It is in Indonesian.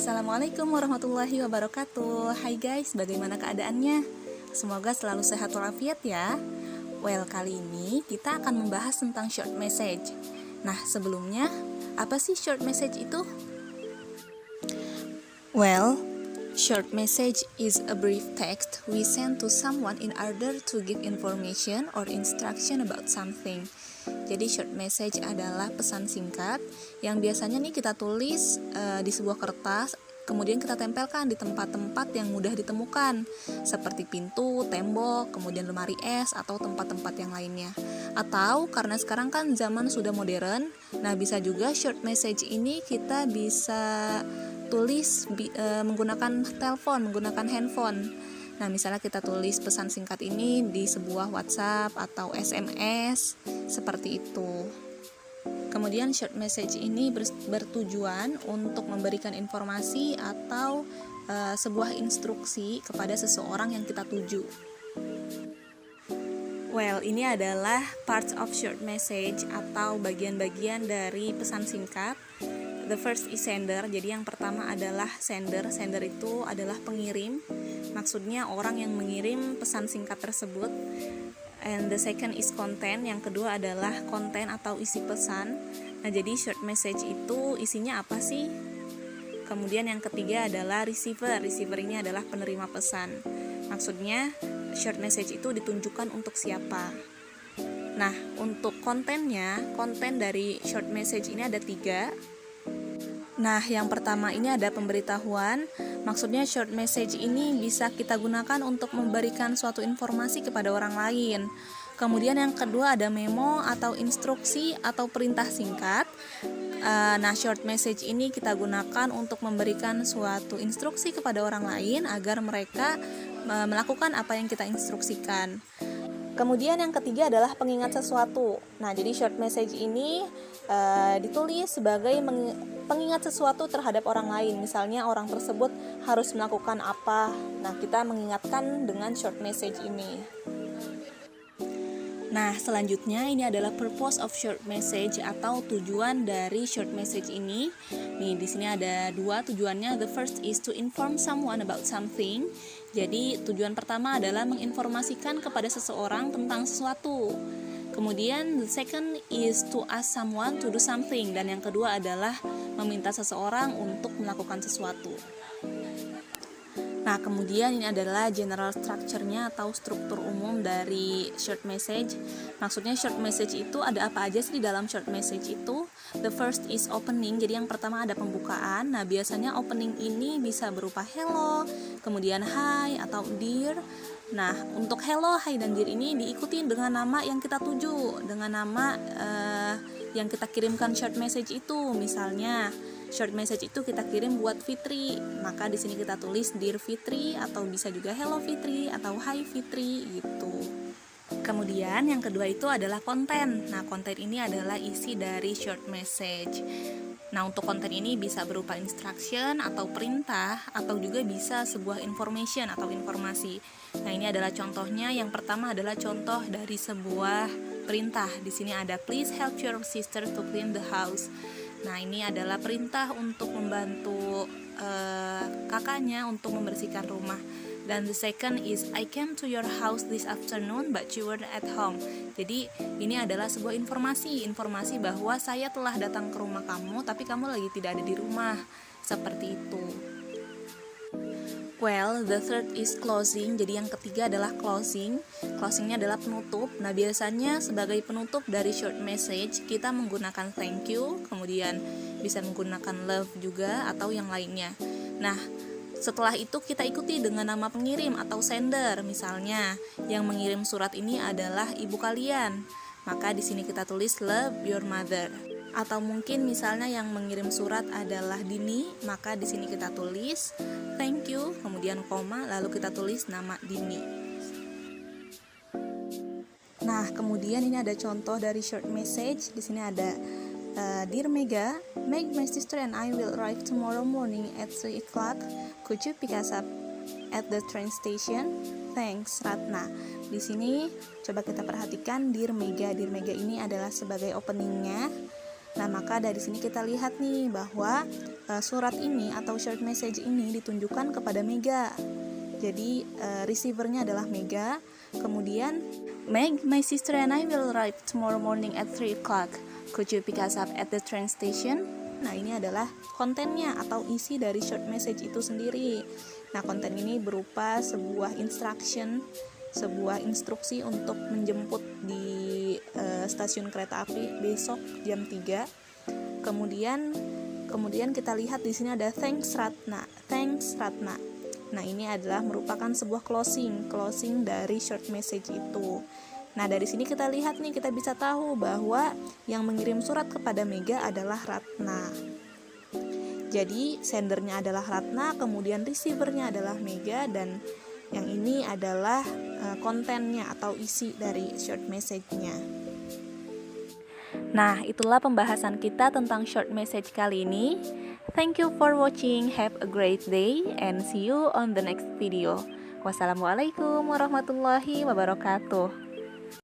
Assalamualaikum warahmatullahi wabarakatuh. Hai guys, bagaimana keadaannya? Semoga selalu sehat walafiat ya. Well, kali ini kita akan membahas tentang short message. Nah, sebelumnya, apa sih short message itu? Well, short message is a brief text we send to someone in order to give information or instruction about something. Jadi short message adalah pesan singkat yang biasanya nih kita tulis di sebuah kertas, kemudian kita tempelkan di tempat-tempat yang mudah ditemukan seperti pintu, tembok, kemudian lemari es atau tempat-tempat yang lainnya. Atau karena sekarang kan zaman sudah modern, nah bisa juga short message ini kita bisa tulis menggunakan telepon, menggunakan handphone. Nah, misalnya kita tulis pesan singkat ini di sebuah WhatsApp atau SMS, seperti itu. Kemudian short message ini bertujuan untuk memberikan informasi atau sebuah instruksi kepada seseorang yang kita tuju. Well, ini adalah parts of short message atau bagian-bagian dari pesan singkat. The first is sender, jadi yang pertama adalah sender. Sender itu adalah pengirim, maksudnya orang yang mengirim pesan singkat tersebut. And the second is content, yang kedua adalah konten atau isi pesan. Nah, jadi short message itu isinya apa sih? Kemudian yang ketiga adalah receiver. Receiver ini adalah penerima pesan. Maksudnya short message itu ditunjukkan untuk siapa. Nah, untuk kontennya, konten dari short message ini ada 3. Nah, yang pertama ini ada pemberitahuan. Maksudnya short message ini bisa kita gunakan untuk memberikan suatu informasi kepada orang lain. Kemudian yang kedua ada memo atau instruksi atau perintah singkat. Nah, short message ini kita gunakan untuk memberikan suatu instruksi kepada orang lain agar mereka melakukan apa yang kita instruksikan. Kemudian yang ketiga adalah pengingat sesuatu. Nah, jadi short message ini ditulis sebagai pengingat sesuatu terhadap orang lain. Misalnya orang tersebut harus melakukan apa. Nah, kita mengingatkan dengan short message ini. Nah, selanjutnya ini adalah purpose of short message atau tujuan dari short message ini. Nih, di sini ada 2 tujuannya. The first is to inform someone about something. Jadi, tujuan pertama adalah menginformasikan kepada seseorang tentang sesuatu. Kemudian, the second is to ask someone to do something. Dan yang kedua adalah meminta seseorang untuk melakukan sesuatu. Nah, kemudian ini adalah general structure-nya atau struktur umum dari short message. Maksudnya short message itu ada apa aja sih di dalam short message itu? The first is opening, jadi yang pertama ada pembukaan. Nah, biasanya opening ini bisa berupa hello, kemudian hi atau dear. Nah, untuk hello, hi, dan dear ini diikuti dengan nama yang kita tuju, dengan nama yang kita kirimkan short message itu. Misalnya short message itu kita kirim buat Fitri, maka di sini kita tulis Dear Fitri atau bisa juga Hello Fitri atau Hi Fitri gitu. Kemudian yang kedua itu adalah konten. Nah, konten ini adalah isi dari short message. Nah, untuk konten ini bisa berupa instruction atau perintah atau juga bisa sebuah information atau informasi. Nah, ini adalah contohnya. Yang pertama adalah contoh dari sebuah perintah. Di sini ada please help your sister to clean the house. Nah, ini adalah perintah untuk membantu kakaknya untuk membersihkan rumah. Dan the second is I came to your house this afternoon but you weren't at home. Jadi ini adalah sebuah informasi bahwa saya telah datang ke rumah kamu tapi kamu lagi tidak ada di rumah. Seperti itu. Well, the third is closing. Jadi yang ketiga adalah closing. Closingnya adalah penutup. Nah, biasanya sebagai penutup dari short message kita menggunakan thank you, kemudian bisa menggunakan love juga atau yang lainnya. Nah, setelah itu kita ikuti dengan nama pengirim atau sender. Misalnya, yang mengirim surat ini adalah ibu kalian. Maka di sini kita tulis love your mother. Atau mungkin misalnya yang mengirim surat adalah Dini, maka di sini kita tulis thank you, kemudian koma, lalu kita tulis nama Dini. Nah, kemudian ini ada contoh dari short message. Di sini ada Dear Mega, Meg, my sister and I will arrive tomorrow morning at 3 o'clock. Could you pick us up at the train station? Thanks, Ratna. Di sini coba kita perhatikan Dear Mega. Dear Mega ini adalah sebagai openingnya. Nah, maka dari sini kita lihat nih bahwa surat ini atau short message ini ditunjukkan kepada Mega. Jadi receivernya adalah Mega. Kemudian, Meg, my sister and I will arrive tomorrow morning at 3 o'clock. Could you pick us up at the train station? Nah, ini adalah kontennya atau isi dari short message itu sendiri. Nah, konten ini berupa sebuah instruksi untuk menjemput di stasiun kereta api besok jam 3. Kemudian kita lihat di sini ada thanks Ratna. Nah, ini adalah merupakan sebuah closing dari short message itu. Nah, dari sini kita lihat nih, kita bisa tahu bahwa yang mengirim surat kepada Mega adalah Ratna. Jadi, sendernya adalah Ratna, kemudian receivernya adalah Mega, dan yang ini adalah kontennya atau isi dari short message-nya. Nah, itulah pembahasan kita tentang short message kali ini. Thank you for watching. Have a great day and see you on the next video. Wassalamualaikum warahmatullahi wabarakatuh.